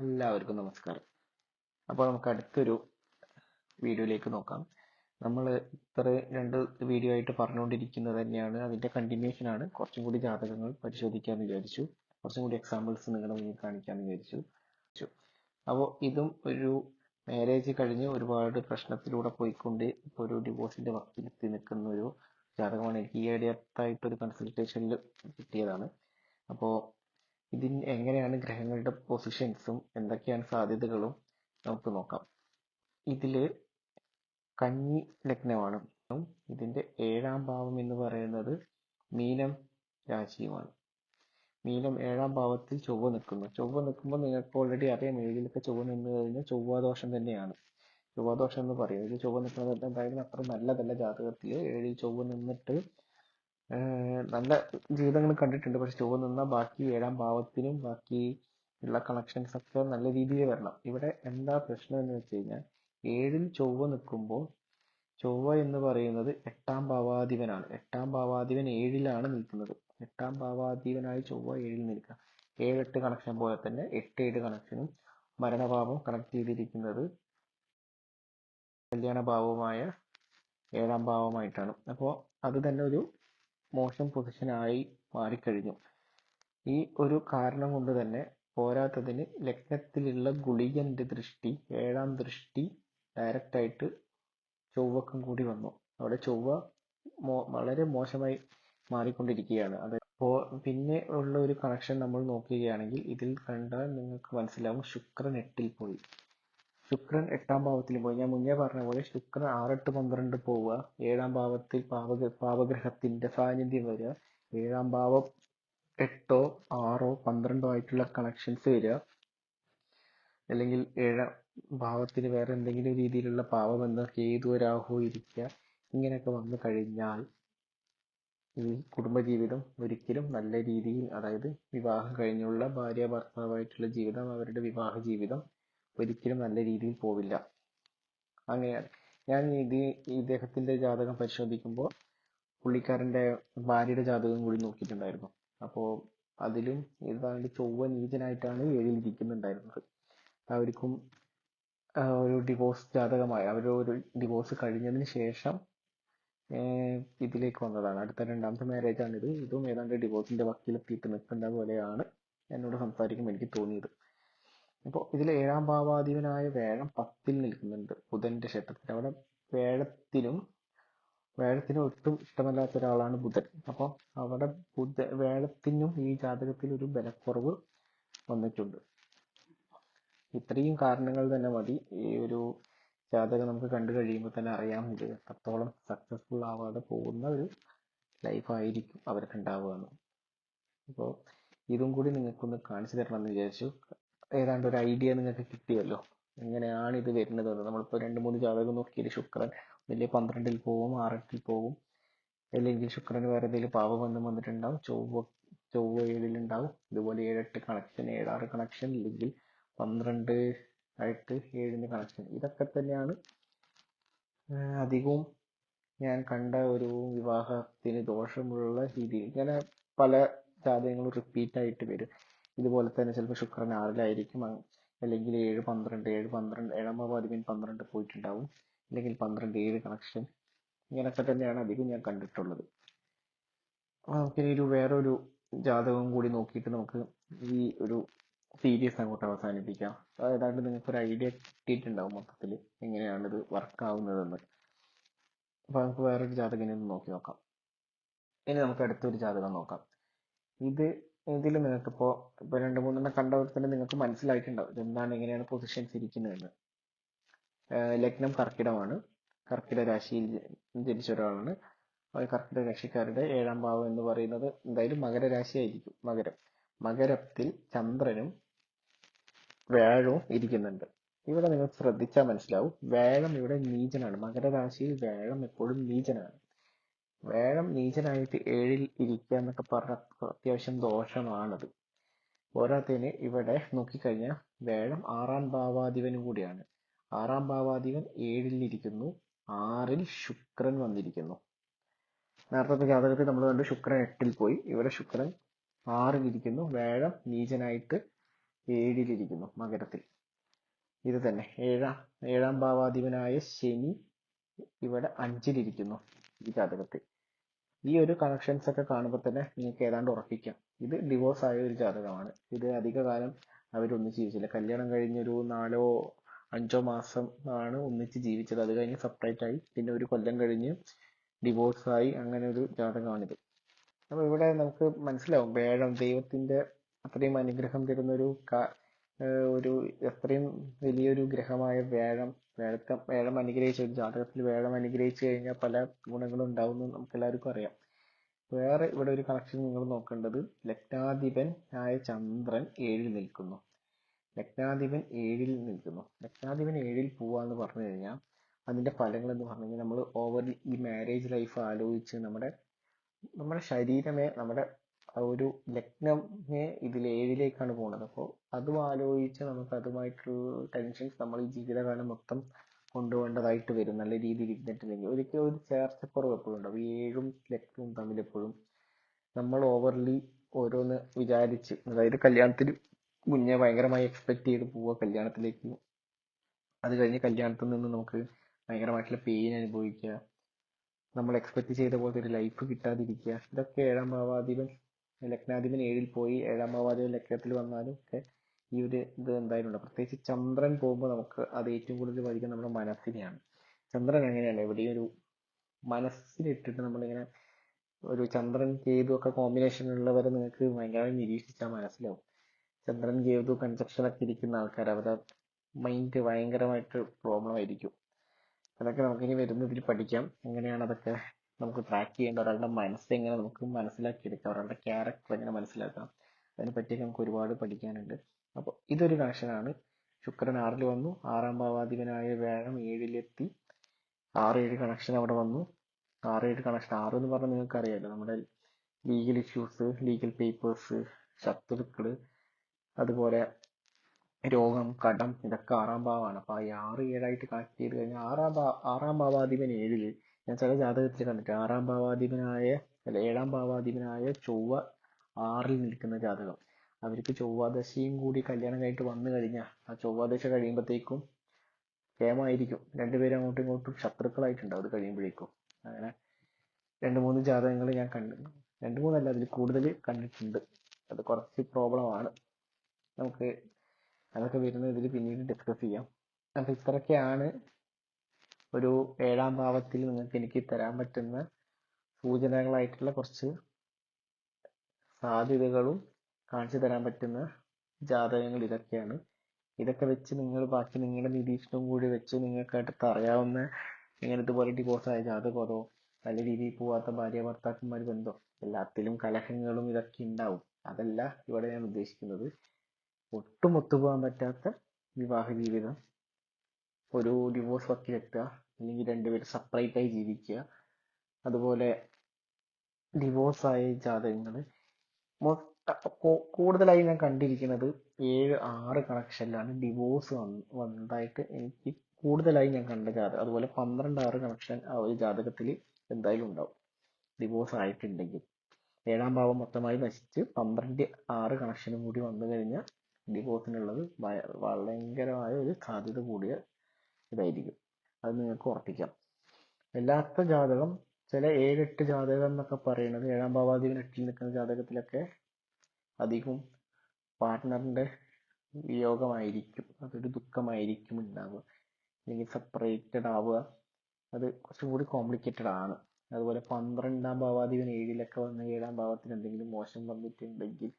എല്ലാവർക്കും നമസ്കാരം. അപ്പോൾ നമുക്ക് അടുത്തൊരു വീഡിയോയിലേക്ക് നോക്കാം. നമ്മൾ ഇത്ര രണ്ട് വീഡിയോ ആയിട്ട് പറഞ്ഞുകൊണ്ടിരിക്കുന്നത് തന്നെയാണ്, അതിന്റെ കണ്ടിന്യൂഷൻ ആണ്. കുറച്ചും കൂടി ജാതകങ്ങൾ പരിശോധിക്കാമെന്ന് വിചാരിച്ചു, കുറച്ചും കൂടി എക്സാമ്പിൾസ് നിങ്ങളുടെ മുന്നിൽ കാണിക്കാമെന്ന് വിചാരിച്ചു. അപ്പോൾ ഇതും ഒരു മാരേജ് കഴിഞ്ഞ് ഒരുപാട് പ്രശ്നത്തിലൂടെ പോയിക്കൊണ്ട് ഇപ്പോൾ ഒരു ഡിവോഴ്സിന്റെ വക്കിലെത്തി നിൽക്കുന്ന ഒരു ജാതകമാണ്. എനിക്ക് ഈ അടുത്തായിട്ടൊരു കൺസൾട്ടേഷനിൽ കിട്ടിയതാണ്. അപ്പോൾ ഇതിന് എങ്ങനെയാണ് ഗ്രഹങ്ങളുടെ പൊസിഷൻസും എന്തൊക്കെയാണ് സാധ്യതകളും നമുക്ക് നോക്കാം. ഇതില് കന്നി ലഗ്നമാണ്. ഇതിന്റെ 7ാം ഭാവം എന്ന് പറയുന്നത് മീനം രാശിയുമാണ്. മീനം 7ാം ഭാവത്തിൽ ചൊവ്വ നിൽക്കുന്നു. ചൊവ്വ നിൽക്കുമ്പോൾ നിങ്ങൾക്ക് ഓൾറെഡി അറിയാം, ഏഴിലൊക്കെ ചൊവ്വ നിന്ന് കഴിഞ്ഞാൽ ചൊവ്വാദോഷം തന്നെയാണ്. ചൊവ്വാദോഷം എന്ന് പറയും. ഇത് ചൊവ്വ നിൽക്കുന്നത് എന്തായാലും അത്ര നല്ലതല്ല. ജാതകത്തിൽ 7ൽ ചൊവ്വ നിന്നിട്ട് നല്ല ജീവിതങ്ങൾ കണ്ടിട്ടുണ്ട്. പക്ഷെ ചൊവ്വ നിന്നാൽ ബാക്കി 7ാം ഭാവത്തിനും ബാക്കി ഉള്ള കണക്ഷൻസ് ഒക്കെ നല്ല രീതിയിൽ വരണം. ഇവിടെ എന്താ പ്രശ്നം എന്ന് വെച്ച് കഴിഞ്ഞാൽ, 7ൽ ചൊവ്വ നിൽക്കുമ്പോൾ ചൊവ്വ എന്ന് പറയുന്നത് 8ാം ഭാവാധിപനാണ്. 8ാം ഭാവാധിപൻ 7ലാണ് നിൽക്കുന്നത്. 8ാം ഭാവാധിപനായി ചൊവ്വ 7ൽ നിൽക്കുക. 7-8 കണക്ഷൻ പോലെ തന്നെ 8-7 കണക്ഷനും മരണഭാവം കണക്ട് ചെയ്തിരിക്കുന്നത് കല്യാണ ഭാവവുമായ 7ാം ഭാവമായിട്ടാണ്. അപ്പോൾ അത് തന്നെ ഒരു മോശം പൊസിഷനായി മാറിക്കഴിഞ്ഞു. ഈ ഒരു കാരണം കൊണ്ട് തന്നെ പോരാത്തതിന് ലഗ്നത്തിലുള്ള ഗുളികന്റെ ദൃഷ്ടി, 7ാം ദൃഷ്ടി ഡയറക്റ്റ് ആയിട്ട് ചൊവ്വക്കും കൂടി വന്നു. അവിടെ ചൊവ്വ വളരെ മോശമായി മാറിക്കൊണ്ടിരിക്കുകയാണ്. അപ്പോൾ പിന്നെ ഉള്ള ഒരു കണക്ഷൻ നമ്മൾ നോക്കുകയാണെങ്കിൽ ഇതിൽ കണ്ടാൽ നിങ്ങൾക്ക് മനസ്സിലാവും, ശുക്രൻ 8ൽ പോയി. ശുക്രൻ 8ാം ഭാവത്തിൽ പോയി. ഞാൻ മുന്നേ പറഞ്ഞ പോലെ ശുക്രൻ 6, 8, 12 പോവുക, 7ാം ഭാവത്തിൽ പാപഗ്രഹത്തിന്റെ സാന്നിധ്യം വരിക, 7ാം ഭാവം 8ഓ 6ഓ 12ഓ ആയിട്ടുള്ള കണക്ഷൻസ് വരിക, അല്ലെങ്കിൽ 7ാം ഭാവത്തിന് വേറെ എന്തെങ്കിലും രീതിയിലുള്ള പാപബന്ധം, കേതു രാഹു ഇരിക്കുക, ഇങ്ങനെയൊക്കെ വന്നു കഴിഞ്ഞാൽ ഈ കുടുംബജീവിതം ഒരിക്കലും നല്ല രീതിയിൽ, അതായത് വിവാഹം കഴിഞ്ഞുള്ള ഭാര്യ ഭർത്താവായിട്ടുള്ള ജീവിതം, അവരുടെ വിവാഹ ജീവിതം ഒരിക്കലും നല്ല രീതിയിൽ പോവില്ല. അങ്ങനെയാണ്. ഞാൻ ഇദ്ദേഹത്തിന്റെ ജാതകം പരിശോധിക്കുമ്പോൾ പുള്ളിക്കാരന്റെ ഭാര്യയുടെ ജാതകം കൂടി നോക്കിയിട്ടുണ്ടായിരുന്നു. അപ്പോൾ അതിലും ഏതാണ്ട് ചൊവ്വ നീചനായിട്ടാണ് 7ൽ ഇരിക്കുന്നുണ്ടായിരുന്നത്. അവർക്കും ഒരു ഡിവോഴ്സ് ജാതകമായി, അവരൊരു ഡിവോഴ്സ് കഴിഞ്ഞതിന് ശേഷം ഇതിലേക്ക് വന്നതാണ്. അടുത്ത 2ാമത്തെ മാരേജ് ആണിത്. ഇതും ഏതാണ്ട് ഡിവോഴ്സിന്റെ വക്കിലെത്തിയിട്ട് നിൽക്കുന്ന പോലെയാണ് എന്നോട് സംസാരിക്കുമ്പോൾ എനിക്ക് തോന്നിയത്. അപ്പോൾ ഇതിൽ 7ാം ഭാവാധിപനായ വ്യാഴം 10ൽ നിൽക്കുന്നുണ്ട്, ബുധന്റെ ക്ഷേത്രത്തിൽ. അവിടെ വ്യാഴത്തിന് ഒട്ടും ഇഷ്ടമല്ലാത്ത ഒരാളാണ് ബുധൻ. അപ്പോൾ അവിടെ വ്യാഴത്തിനും ഈ ജാതകത്തിൽ ഒരു ബലക്കുറവ് വന്നിട്ടുണ്ട്. ഇത്രയും കാരണങ്ങൾ തന്നെ മതി ഈ ഒരു ജാതകം നമുക്ക് കണ്ടു കഴിയുമ്പോൾ തന്നെ അറിയാം ഇത് എത്രത്തോളം സക്സസ്ഫുൾ ആവാതെ പോകുന്ന ഒരു ലൈഫ് ആയിരിക്കും അവർക്ക് ഉണ്ടാവുകയെന്ന്. അപ്പോൾ ഇതും കൂടി നിങ്ങൾക്കൊന്ന് കാണിച്ചു തരണം എന്ന് വിചാരിച്ചു. ഏതാണ്ട് ഒരു ഐഡിയ നിങ്ങൾക്ക് കിട്ടിയല്ലോ എങ്ങനെയാണ് ഇത് വരുന്നത്. നമ്മളിപ്പോൾ 2-3 ജാതകം നോക്കിയാൽ ശുക്രൻ വലിയ 12ൽ പോവും, 6-8ൽ പോവും, അല്ലെങ്കിൽ ശുക്രന് വേറെ എന്തെങ്കിലും പാപബന്ധം വന്നിട്ടുണ്ടാവും, ചൊവ്വ 7ൽ ഉണ്ടാവും. ഇതുപോലെ 7-8 കണക്ഷൻ, 7-6 കണക്ഷൻ, ഇല്ലെങ്കിൽ 12 ആയിട്ട് 7ന്റെ കണക്ഷൻ. ഇതൊക്കെ തന്നെയാണ് അധികവും ഞാൻ കണ്ട ഒരു വിവാഹത്തിന് ദോഷമുള്ള രീതിയിൽ. ഇങ്ങനെ പല ജാതകങ്ങളും റിപ്പീറ്റ് ആയിട്ട് വരും. ഇതുപോലെ തന്നെ ചിലപ്പോൾ ശുക്രൻ 6ലായിരിക്കും, അല്ലെങ്കിൽ 7-12, 7-12, 7ാം ഭാവാധിപൻ 12 പോയിട്ടുണ്ടാവും, അല്ലെങ്കിൽ 12-7 കണക്ഷൻ. ഇങ്ങനൊക്കെ തന്നെയാണ് അധികം ഞാൻ കണ്ടിട്ടുള്ളത്. നമുക്കിനി വേറൊരു ജാതകം കൂടി നോക്കിയിട്ട് നമുക്ക് ഈ ഒരു സീരീസ് അങ്ങോട്ട് അവസാനിപ്പിക്കാം. ഏതാണ്ട് നിങ്ങൾക്കൊരു ഐഡിയ കിട്ടിയിട്ടുണ്ടാവും മൊത്തത്തിൽ എങ്ങനെയാണ് ഇത് വർക്ക് ആവുന്നതെന്ന്. അപ്പൊ നമുക്ക് വേറൊരു ജാതകം ഒന്ന് നോക്കി നോക്കാം. ഇനി നമുക്ക് അടുത്തൊരു ജാതകം നോക്കാം. ഇതിൽ നിങ്ങൾക്കിപ്പോ 2-3 കണ്ടവർ തന്നെ നിങ്ങൾക്ക് മനസ്സിലായിട്ടുണ്ടാവും ഇതെന്താണ്, എങ്ങനെയാണ് പൊസിഷൻസ് ഇരിക്കുന്നതെന്ന്. ലഗ്നം കർക്കിടമാണ്. കർക്കിടക രാശിയിൽ ജനിച്ച ഒരാളാണ്. കർക്കിടക രാശിക്കാരുടെ 7ാം ഭാവം എന്ന് പറയുന്നത് എന്തായാലും മകരരാശി ആയിരിക്കും. മകരത്തിൽ ചന്ദ്രനും വ്യാഴവും ഇരിക്കുന്നുണ്ട്. ഇവിടെ നിങ്ങൾ ശ്രദ്ധിച്ചാൽ മനസ്സിലാവും, വ്യാഴം ഇവിടെ നീചനാണ്. മകരരാശിയിൽ വ്യാഴം എപ്പോഴും നീചനാണ്. വ്യാഴം നീചനായിട്ട് 7ൽ ഇരിക്കുക എന്നൊക്കെ പറഞ്ഞ അത്യാവശ്യം ദോഷമാണത്. പോരാത്തതിന് ഇവിടെ നോക്കിക്കഴിഞ്ഞാൽ വ്യാഴം 6ാം ഭാവാധിപനും കൂടിയാണ്. 6ാം ഭാവാധിപൻ 7ൽ ഇരിക്കുന്നു, 6ൽ ശുക്രൻ വന്നിരിക്കുന്നു. നേരത്തെ ജാതകത്തിൽ നമ്മൾ കണ്ടു ശുക്രൻ 8ൽ പോയി. ഇവിടെ ശുക്രൻ 6ൽ ഇരിക്കുന്നു, വ്യാഴം നീചനായിട്ട് ഏഴിലിരിക്കുന്നു മകരത്തിൽ. ഇത് തന്നെ ഏഴാം ഭാവാധിപനായ ശനി ഇവിടെ 5ലിരിക്കുന്നു ഈ ജാതകത്തിൽ. ഈ ഒരു കണക്ഷൻസ് ഒക്കെ കാണുമ്പോൾ തന്നെ നിങ്ങൾക്ക് ഏതാണ്ട് ഉറപ്പിക്കാം ഇത് ഡിവോഴ്സ് ആയ ഒരു ജാതകമാണ്. ഇത് അധിക കാലം അവരൊന്നിച്ച് ജീവിച്ചില്ല. കല്യാണം കഴിഞ്ഞൊരു 4 5 മാസം ആണ് ഒന്നിച്ച് ജീവിച്ചത്. അത് കഴിഞ്ഞ് സെപ്പറേറ്റ് ആയി. പിന്നെ ഒരു കൊല്ലം കഴിഞ്ഞ് ഡിവോഴ്സ് ആയി. അങ്ങനെ ഒരു ജാതകമാണിത്. അപ്പൊ ഇവിടെ നമുക്ക് മനസ്സിലാവും വേഴം ദൈവത്തിന്റെ അത്രയും അനുഗ്രഹം തരുന്ന ഒരു അത്രയും വലിയൊരു ഗ്രഹമായ വേഴം അനുഗ്രഹിച്ച ഒരു ജാതകത്തിൽ വേഴം അനുഗ്രഹിച്ചു കഴിഞ്ഞാൽ പല ഗുണങ്ങളും ഉണ്ടാവുമെന്ന് നമുക്ക് എല്ലാവർക്കും അറിയാം. വേറെ ഇവിടെ ഒരു കണക്ഷൻ നിങ്ങൾ നോക്കേണ്ടത് ലഗ്നാധിപൻ ആയ ചന്ദ്രൻ 7ൽ നിൽക്കുന്നു. ലഗ്നാധിപൻ 7ൽ പോവാന്ന് പറഞ്ഞു കഴിഞ്ഞാൽ അതിന്റെ ഫലങ്ങൾ എന്ന് പറഞ്ഞു കഴിഞ്ഞാൽ നമ്മൾ ഓവർ ഈ മാരേജ് ലൈഫ് ആലോചിച്ച് നമ്മുടെ ശരീരമേ നമ്മുടെ ആ ഒരു ലഗ്നമേ ഇതിൽ 7ലേക്കാണ് പോകുന്നത്. അപ്പോൾ അതും ആലോചിച്ച് നമുക്ക് അതുമായിട്ടുള്ള ടെൻഷൻസ് നമ്മൾ ഈ ജീവിതകാലം മൊത്തം കൊണ്ടുപോകേണ്ടതായിട്ട് വരും. നല്ല രീതിയിൽ ഇരുന്നിട്ടില്ലെങ്കിൽ ഒരിക്കലും ഒരു ചേർച്ചക്കുറവ് എപ്പോഴും ഉണ്ടാവും. ഈ 7ഉം ലഗ്നവും തമ്മിൽ എപ്പോഴും നമ്മൾ ഓവർലി ഓരോന്ന് വിചാരിച്ച്, അതായത് കല്യാണത്തിന് മുന്നേ ഭയങ്കരമായി എക്സ്പെക്ട് ചെയ്ത് പോവുക കല്യാണത്തിലേക്ക്. അത് കഴിഞ്ഞ് കല്യാണത്തിൽ നിന്ന് നമുക്ക് ഭയങ്കരമായിട്ടുള്ള പെയിൻ അനുഭവിക്കുക, നമ്മൾ എക്സ്പെക്ട് ചെയ്ത പോലത്തെ ഒരു ലൈഫ് കിട്ടാതിരിക്കുക. ഇതൊക്കെ ലഗ്നാധിപൻ 7ൽ പോയി 7ാം ഭാവാധിപൻ ലഗ്നത്തിൽ വന്നാലും ഒക്കെ ഈ ഒരു ഇത് എന്തായാലും ഉണ്ടാവും. പ്രത്യേകിച്ച് ചന്ദ്രൻ പോകുമ്പോൾ നമുക്ക് അത് ഏറ്റവും കൂടുതൽ ബാധിക്കുന്നത് നമ്മുടെ മനസ്സിനെയാണ്. ചന്ദ്രൻ അങ്ങനെയല്ല, എവിടെയും ഒരു മനസ്സിലിട്ടിട്ട് നമ്മളിങ്ങനെ ഒരു ചന്ദ്രൻ കേതു ഒക്കെ കോമ്പിനേഷൻ ഉള്ളവരെ നിങ്ങൾക്ക് ഭയങ്കരമായി നിരീക്ഷിച്ചാൽ മനസ്സിലാവും. ചന്ദ്രൻ കേതു കൺജക്ഷൻ ഒക്കെ ഇരിക്കുന്ന ആൾക്കാർ അവരുടെ മൈൻഡ് ഭയങ്കരമായിട്ട് പ്രോബ്ലം ആയിരിക്കും. അതൊക്കെ നമുക്കിനി വരുന്നതിൽ പഠിക്കാം. എങ്ങനെയാണ് അതൊക്കെ നമുക്ക് ട്രാക്ക് ചെയ്യേണ്ട, ഒരാളുടെ മനസ്സ് എങ്ങനെ നമുക്ക് മനസ്സിലാക്കിയെടുക്കാം, ഒരാളുടെ ക്യാരക്ടർ എങ്ങനെ മനസ്സിലാക്കാം, അതിനെ പറ്റിയൊക്കെ നമുക്ക് ഒരുപാട് പഠിക്കാനുണ്ട്. അപ്പോൾ ഇതൊരു കണക്ഷനാണ്. ശുക്രൻ 6ൽ വന്നു, 6ാം ഭാവാധിപനായ വ്യാഴം 7ലെത്തി, 6-7 കണക്ഷൻ അവിടെ വന്നു. 6-7 കണക്ഷൻ, 6 എന്ന് പറഞ്ഞാൽ നിങ്ങൾക്ക് അറിയാലോ നമ്മുടെ ലീഗൽ ഇഷ്യൂസ്, ലീഗൽ പേപ്പേഴ്സ്, ശത്രുക്കള്, അതുപോലെ രോഗം, കടം, ഇതൊക്കെ 6ാം ഭാവമാണ്. അപ്പൊ ഈ 6-7 കണക്ട് ചെയ്ത് കഴിഞ്ഞാൽ 6ാം ഭാവാധിപൻ 7ല്, ഞാൻ ചില ജാതകത്തിൽ കണ്ടിട്ട് 7ാം ഭാവാധിപനായ ചൊവ്വ 6ൽ നിൽക്കുന്ന ജാതകം. അവർക്ക് ചൊവ്വാദശയും കൂടി കല്യാണം കഴിഞ്ഞിട്ട് വന്നു കഴിഞ്ഞാൽ ആ ചൊവ്വാദശ കഴിയുമ്പോഴത്തേക്കും കേമായിരിക്കും. രണ്ടുപേരും അങ്ങോട്ടും ഇങ്ങോട്ടും ശത്രുക്കളായിട്ടുണ്ടാവും അത് കഴിയുമ്പോഴേക്കും. അങ്ങനെ 2-3 ജാതകങ്ങൾ ഞാൻ കണ്ടു. 2-3 അതിൽ കൂടുതൽ കണ്ടിട്ടുണ്ട്. അത് കുറച്ച് പ്രോബ്ലമാണ്. നമുക്ക് അതൊക്കെ വരുന്ന ഇതിൽ പിന്നീട് ഡിസ്കസ് ചെയ്യാം. അപ്പൊ ഇത്രയൊക്കെയാണ് ഒരു 7ാം ഭാവത്തിൽ നിങ്ങൾക്ക് എനിക്ക് തരാൻ പറ്റുന്ന സൂചനകളായിട്ടുള്ള കുറച്ച് സാധ്യതകളും കാണിച്ചു തരാൻ പറ്റുന്ന ജാതകങ്ങൾ ഇതൊക്കെയാണ്. ഇതൊക്കെ വെച്ച് നിങ്ങൾ ബാക്കി നിങ്ങളുടെ നിരീക്ഷണവും കൂടി വെച്ച് നിങ്ങൾക്ക് അടുത്ത് അറിയാവുന്ന ഇങ്ങനെ ഇതുപോലെ ഡിവോഴ്സ് ആയ ജാതകം, അതോ നല്ല രീതിയിൽ പോവാത്ത ഭാര്യ ഭർത്താക്കന്മാർ ബന്ധം, എല്ലാത്തിലും കലഹങ്ങളും ഇതൊക്കെ ഉണ്ടാവും. അതല്ല ഇവിടെ ഞാൻ ഉദ്ദേശിക്കുന്നത്. ഒട്ടും ഒത്തുപോകാൻ പറ്റാത്ത വിവാഹ ജീവിതം, ഒരു ഡിവോഴ്സ് വക്കിലെത്തുക, അല്ലെങ്കിൽ രണ്ടുപേരും സെപ്പറേറ്റ് ആയി ജീവിക്കുക, അതുപോലെ ഡിവോഴ്സ് ആയ ജാതകങ്ങൾ കൂടുതലായി ഞാൻ കണ്ടിരിക്കുന്നത് 7-6 കണക്ഷനിലാണ് ഡിവോഴ്സ് വന്നതായിട്ട് എനിക്ക് കൂടുതലായി ഞാൻ കണ്ട ജാതകം. അതുപോലെ 12-6 കണക്ഷൻ ആ ഒരു ജാതകത്തിൽ എന്തായാലും ഉണ്ടാവും ഡിവോഴ്സ് ആയിട്ടുണ്ടെങ്കിൽ. 7ാം ഭാവം മൊത്തമായി നശിച്ച് 12-6 കണക്ഷനും കൂടി വന്നു കഴിഞ്ഞാൽ ഡിവോഴ്സിനുള്ളത് ഭയങ്കരമായ ഒരു സാധ്യത കൂടിയ ഇതായിരിക്കും. അത് നിങ്ങൾക്ക് ഉറപ്പിക്കാം. അല്ലാത്ത ജാതകം ചില 7-8 ജാതകം എന്നൊക്കെ പറയുന്നത് 7ാം ഭാവാധിപൻ 8ൽ നിൽക്കുന്ന ജാതകത്തിലൊക്കെ അധികവും പാർട്ട്ണറിന്റെ വിയോഗമായിരിക്കും. അതൊരു ദുഃഖമായിരിക്കും ഉണ്ടാവുക, അല്ലെങ്കിൽ സെപ്പറേറ്റഡ് ആവുക. അത് കുറച്ചും കൂടി കോംപ്ലിക്കേറ്റഡ് ആണ്. അതുപോലെ 12ാം ഭാവാധിപൻ 7ലൊക്കെ വന്ന് 7ാം ഭാവത്തിന് എന്തെങ്കിലും മോശം വന്നിട്ടുണ്ടെങ്കിൽ,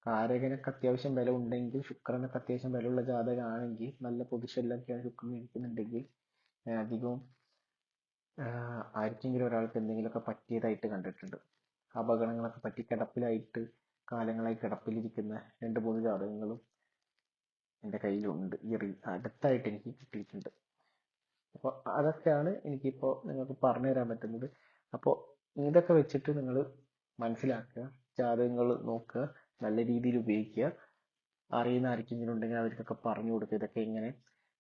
കാരകനൊക്കെ അത്യാവശ്യം ബലം ഉണ്ടെങ്കിൽ, ശുക്രനൊക്കെ അത്യാവശ്യം ബലമുള്ള ജാതകമാണെങ്കിൽ, നല്ല പൊസിഷനിലൊക്കെയാണ് ശുക്രൻ ഇരിക്കുന്നുണ്ടെങ്കിൽ, അധികവും ആർക്കെങ്കിലും ഒരാൾക്ക് എന്തെങ്കിലുമൊക്കെ പറ്റിയതായിട്ട് കണ്ടിട്ടുണ്ട്. അപകടങ്ങളൊക്കെ പറ്റി കിടപ്പിലായിട്ട് കാലങ്ങളായി കിടപ്പിലിരിക്കുന്ന 2-3 ജാതകങ്ങളും എൻ്റെ കയ്യിലുണ്ട്. അടുത്തായിട്ട് എനിക്ക് കിട്ടിയിട്ടുണ്ട്. അപ്പോൾ അതൊക്കെയാണ് എനിക്കിപ്പോൾ നിങ്ങൾക്ക് പറഞ്ഞു തരാൻ പറ്റുന്നത്. അപ്പോൾ ഇതൊക്കെ വെച്ചിട്ട് നിങ്ങൾ മനസ്സിലാക്കുക, ജാതകങ്ങൾ നോക്കുക, നല്ല രീതിയിൽ ഉപയോഗിക്കുക. അറിയുന്ന ആർക്കെങ്കിലും ഉണ്ടെങ്കിൽ അവർക്കൊക്കെ പറഞ്ഞു കൊടുക്കുക. ഇതൊക്കെ ഇങ്ങനെ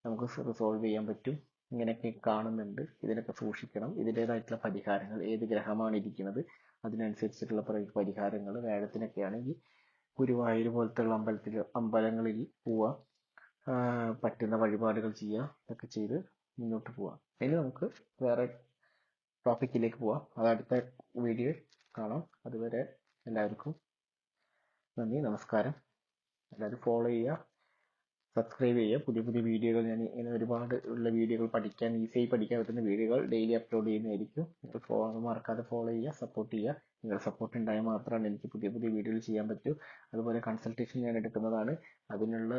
നമുക്ക് റിസോൾവ് ചെയ്യാൻ പറ്റും, ഇങ്ങനെയൊക്കെ കാണുന്നുണ്ട്, ഇതിനൊക്കെ സൂക്ഷിക്കണം, ഇതിൻ്റെതായിട്ടുള്ള പരിഹാരങ്ങൾ, ഏത് ഗ്രഹമാണ് ഇരിക്കുന്നത് അതിനനുസരിച്ചിട്ടുള്ള പരിഹാരങ്ങൾ. വ്യാഴത്തിനൊക്കെ ആണെങ്കിൽ ഗുരുവായൂർ പോലത്തുള്ള അമ്പലങ്ങളിൽ പോവുക, പറ്റുന്ന വഴിപാടുകൾ ചെയ്യുക, ഇതൊക്കെ ചെയ്ത് മുന്നോട്ട് പോവാം. ഇനി നമുക്ക് വേറെ ടോപ്പിക്കിലേക്ക് പോവാം. അത് അടുത്ത വീഡിയോ കാണാം. അതുവരെ എല്ലാവർക്കും നന്ദി, നമസ്കാരം. എല്ലാവരും ഫോളോ ചെയ്യുക, സബ്സ്ക്രൈബ് ചെയ്യുക. പുതിയ പുതിയ വീഡിയോകൾ ഞാൻ ഇങ്ങനെ ഒരുപാട് ഉള്ള വീഡിയോകൾ ഈസിയായി പഠിക്കാൻ പറ്റുന്ന വീഡിയോകൾ ഡെയിലി അപ്ലോഡ് ചെയ്യുന്നതായിരിക്കും. മറക്കാതെ ഫോളോ ചെയ്യുക, സപ്പോർട്ട് ചെയ്യുക. നിങ്ങളുടെ സപ്പോർട്ട് ഉണ്ടായാൽ മാത്രമാണ് എനിക്ക് പുതിയ പുതിയ വീഡിയോകൾ ചെയ്യാൻ പറ്റൂ. അതുപോലെ കൺസൾട്ടേഷൻ ഞാൻ എടുക്കുന്നതാണ്. അതിനുള്ള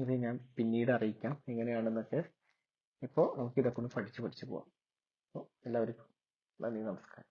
ഇത് ഞാൻ പിന്നീട് അറിയിക്കാം എങ്ങനെയാണെന്നൊക്കെ. ഇപ്പോൾ നമുക്ക് ഇതൊക്കെ ഒന്ന് പഠിച്ചു പോവാം. അപ്പോൾ എല്ലാവർക്കും നന്ദി, നമസ്കാരം.